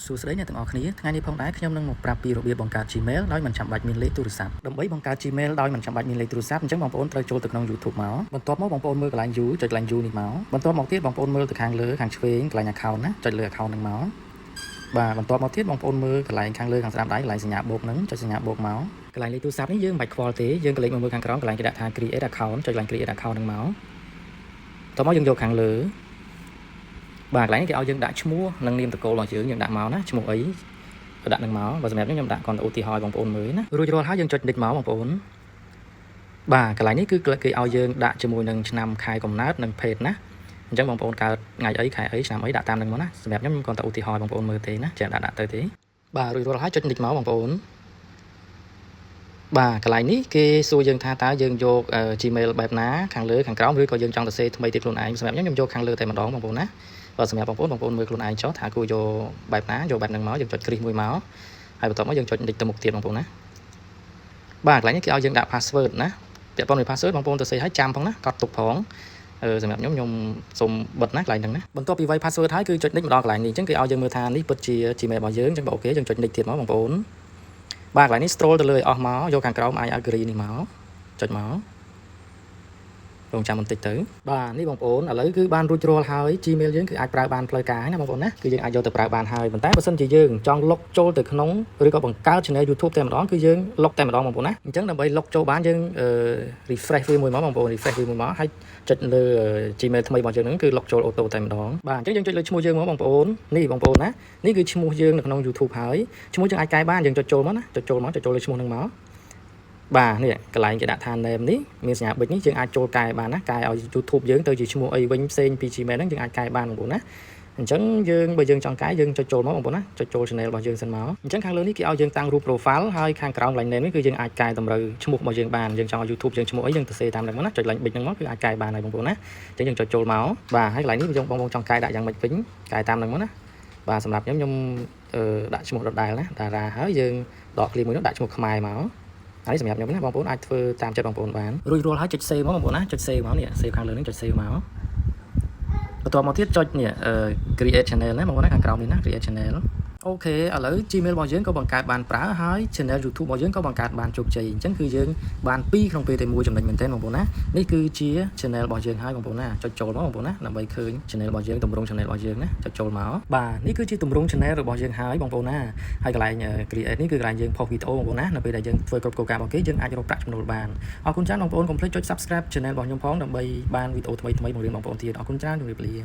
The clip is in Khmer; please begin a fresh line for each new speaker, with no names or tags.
សួស្តីអ្នកទាំងអស់គ្នាថ្ងៃនេះផងដែរខ្ញុំនឹងមកប្រាប់ពីរបៀបបង្កើត Gmail ដោយមិនចាំបាច់មានលេខទូរស័ព្ទដើម្បីបង្កើត Gmail ដោយមិនចាំបាច់មានលេខទូរស័ព្ទអញ្ចឹងបងប្អូនត្រូវចូលទៅក្នុង YouTube មកបន្ទាប់មកបងប្អូនមើលកន្លែង View ចុចកន្លែង View នេះមកបន្ទាប់មកទៀតបងប្អូនមើលទៅខាងលើខាងឆ្វេងកន្លែង Account ណាចុចលើ Account ហ្នឹងមកបាទបន្ទាប់មកទៀតបងប្អូនមើលកន្លែងខាងលើខាងស្ដាំដៃកន្លែងសញ្ញាបូកហ្នឹងចុចសញ្ញាបូកមកកន្លែងលេខទូរស័ព្ទនេះយើងមិនបាច់ខ្វល់ទេយើងក៏លេខមកមើលខាងក្រោមកន្លែងគេដាក់ថា Create Account ចុចកន្លែង Create Account ហ្នឹងមកបន្ទាប់មកយើងយកខាងលើបាទកន្លែងគេឲ្យយើងដាក់ឈ្មោះនិងនាមតកូលរបស់យើងដាក់មកណាឈ្មោះអីក៏ដាក់នឹងមកបើសម្រាប់ខ្ញុំដាក់គ្រាន់តែឧទាហរណ៍ឲ្យបងប្អូនមើលណារួចរាល់ហើយយើងចុច next មកបងប្អូនបាទកន្លែងនេះគឺគេឲ្យយើងដាក់ជាមួយនឹងឆ្នាំខែកំណើតនិងភេទណាអញ្ចឹងបងប្អូនកើតថ្ងៃអីខែអីឆ្នាំអីដាក់តាមនឹងមកណាសម្រាប់ខ្ញុំគ្រាន់តែឧទាហរណ៍បងប្អូនមើលទេណាចេះដាក់ទៅទេបាទរួចរាល់ហើយចុច next មកបងប្អូនបាទកន្លែងនេះគេសួរយើងថាតើយើងយក Gmail បែបណាខាងលើខាងក្រោមឬក៏យើងចង់សរសេរថ្មីទៀតខ្លួនឯងសម្រាប់ខ្ញុំយកខាងលើតែម្ដងបងប្អូនណាបើសម្រាប់បងប្អូនមើលខ្លួនឯងចុះថាគួរយកបែបណាយកបែបហ្នឹងមកយើងចុចគ្រីសមួយមកហើយបន្ទាប់មកយើងចុចនិចទៅមុខទៀតបងប្អូនណាបាទកន្លែងនេះគេឲ្យយើងដាក់ password ណាពាក់ព័ន្ធនឹង password បងប្អូនទៅសេឲ្យចាំផងណាកត់ទុកផងសម្រាប់ខ្ញុំសូមបិទណាកន្លែងហ្នឹងណាបន្ទាប់ពីវាយ password ហើយគឺចុចនិចម្ដងកន្លែងនេះអញ្ចឹងគេឲ្យយើងមើលថានេះពិតជា Gmail របស់យើងអញ្ចឹងបើអូខេយើងចុចនិចទៀតមកបងប្អូនបាទកន្លែងនេះ scroll ទៅលើឲ្យអស់មកយកខាងក្រោម I agree នេះមកចុចមករងចាំបន្តិចទៅបាទនេះបងប្អូនឥឡូវគឺបានរួចរាល់ហើយ Gmail យើងគឺអាចប្រើបានផ្លូវការណាបងប្អូនណាគឺយើងអាចយកទៅប្រើបានហើយប៉ុន្តែបើសិនជាយើងចង់លុកចូលទៅក្នុងឬក៏បង្កើត channel YouTube តែម្ដងគឺយើងលុកតែម្ដងបងប្អូនណាអញ្ចឹងដើម្បីលុកចូលបានយើងrefresh វាមួយមកបងប្អូន refresh វាមួយមកហើយចុចលើ Gmail ថ្មីរបស់យើងហ្នឹងគឺលុកចូលអូតូតែម្ដងបាទអញ្ចឹងយើងចុចលើឈ្មោះយើងមកបងប្អូននេះបងប្អូនណានេះគឺឈ្មោះយើងនៅក្នុង YouTube ហើយឈ្មោះយើងអាចកែបានយើងចុចចូលមកណាចុចចូលលើឈ្មោះហ្នឹងមកបាទនេះកន្លែងគេដាក់ថា name នេះមានសញ្ញាប៊ិចនេះយើងអាចចូលកែបានណាកែឲ្យ YouTube យើងទៅជាឈ្មោះអីវិញផ្សេងពី Gmail ហ្នឹងយើងអាចកែបានបងប្អូនណាអញ្ចឹងបើយើងចង់កែយើងចុចចូលមកបងប្អូនណាចុចចូល channel របស់យើងសិនមកអញ្ចឹងខាងលើនេះគេឲ្យយើងតាំងរូប profile ហើយខាងក្រោមកន្លែង name នេះគឺយើងអាចកែតម្រូវឈ្មោះរបស់យើងបានយើងចង់ឲ្យ YouTube យើងឈ្មោះអីយើងទៅសេតាមហ្នឹងមកណាចុច link ប៊ិចហ្នឹងមកគឺអាចកែបានហើយបងប្អូនណាអញ្ចឹងយើងចុចចូលមកបាទហើយកន្លែងនេះយើងបងប្អូនចង់កែដាក់យ៉ាងម៉េចវិញកែតាមហ្នឹងមកណាបាទសម្រាប់ខ្ញុំដាក់ឈ្មោះដដែលណាតារាហើយយើងដកឃ្លីមួយនោះដាក់ឈ្មោះខ្មែរមកហើយសម្រាប់ខ្ញុំណាបងប្អូនអាចធ្វើតាមចិត្តបងប្អូនបានរួចរាល់ហើយចុច save មកបងប្អូនណាចុច save មកនេះ save ខាងលើនេះចុច save មកបន្ទាប់មកទៀតចុចនេះ create channel ណាបងប្អូនណាខាងក្រោមនេះណា create channel អូខេឥឡូវ Gmail របស់យើងក៏បង្កើតបានប្រើហើយ channel YouTube របស់យើងក៏បង្កើតបានជោគជ័យអញ្ចឹងគឺយើងបាន2ក្នុងពេលតែមួយចំណុចមែនទែនបងប្អូនណានេះគឺជា channel របស់យើងហើយបងប្អូនណាចុចចូលមកបងប្អូនណាដើម្បីឃើញ channel របស់យើងទម្រង់ channel របស់យើងណាចុចចូលមកបាទនេះគឺជាទម្រង់ channel របស់យើងហើយបងប្អូនណាហើយកន្លែង create នេះគឺកន្លែងយើងផុសវីដេអូបងប្អូនណានៅពេលដែលយើងធ្វើគ្រប់គោលការណ៍របស់គេយើងអាចរកប្រាក់ចំណូលបានអរគុណច្រើនបងប្អូនកុំភ្លេចចុច subscribe channel របស់ខ្ញុំផងដើម្បីបានវីដេអូថ្មីៗបង្រៀនបងប្អូនទៀតអរគុណច្រើនជម្រាបលា